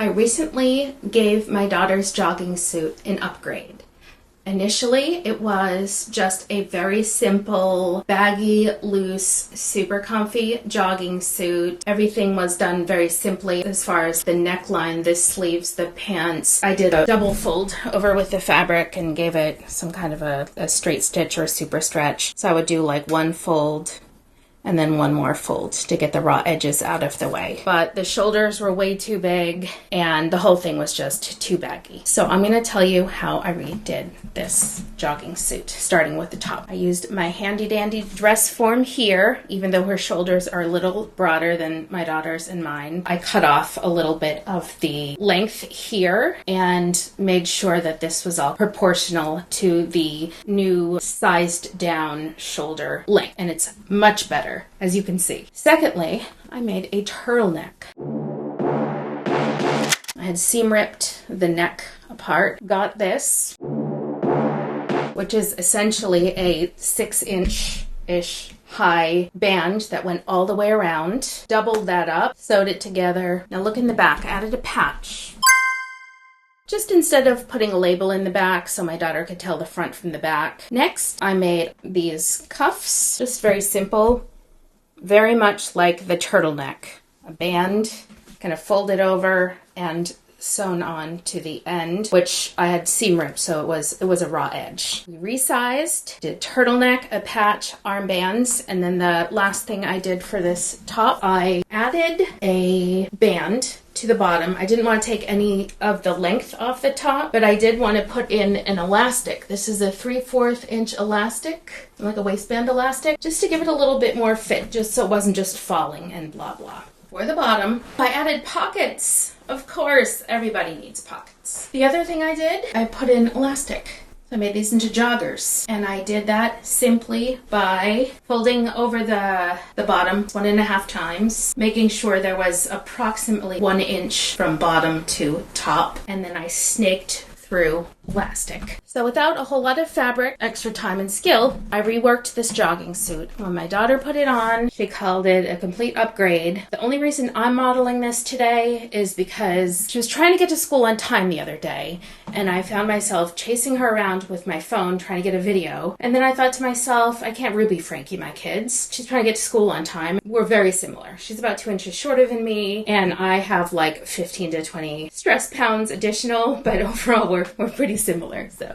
I recently gave my daughter's jogging suit an upgrade. Initially, it was just a very simple, baggy, loose, super comfy jogging suit. Everything was done very simply as far as the neckline, the sleeves, the pants. I did a double fold over with the fabric and gave it some kind of a straight stitch or super stretch. So I would do like one fold and then one more fold to get the raw edges out of the way. But the shoulders were way too big and the whole thing was just too baggy. So I'm gonna tell you how I redid this jogging suit, starting with the top. I used my handy dandy dress form here, even though her shoulders are a little broader than my daughter's and mine. I cut off a little bit of the length here and made sure that this was all proportional to the new sized down shoulder length, and it's much better, as you can see. Secondly, I made a turtleneck. I had seam ripped the neck apart. Got this, which is essentially a 6-inch-ish high band that went all the way around. Doubled that up, sewed it together. Now look in the back, I added a patch. Just instead of putting a label in the back so my daughter could tell the front from the back. Next, I made these cuffs, just very simple. Very much like the turtleneck. A band, kind of folded over and sewn on to the end, which I had seam ripped, so it was a raw edge. We resized, did turtleneck, a patch, armbands, and then the last thing I did for this top, I added a band to the bottom. I didn't want to take any of the length off the top, but I did want to put in an elastic. This is a 3/4 inch elastic, like a waistband elastic, just to give it a little bit more fit, just so it wasn't just falling and blah blah. For the bottom, I added pockets. Of course, everybody needs pockets. The other thing I did, I put in elastic. So I made these into joggers, and I did that simply by folding over the bottom 1.5 times, making sure there was approximately 1 inch from bottom to top, and then I snaked through elastic. So without a whole lot of fabric, extra time and skill, I reworked this jogging suit. When my daughter put it on, she called it a complete upgrade. The only reason I'm modeling this today is because she was trying to get to school on time the other day, and I found myself chasing her around with my phone trying to get a video. And then I thought to myself, I can't Ruby Frankie my kids. She's trying to get to school on time. We're very similar. She's about 2 inches shorter than me, and I have like 15 to 20 stress pounds additional, but overall we're pretty similar. So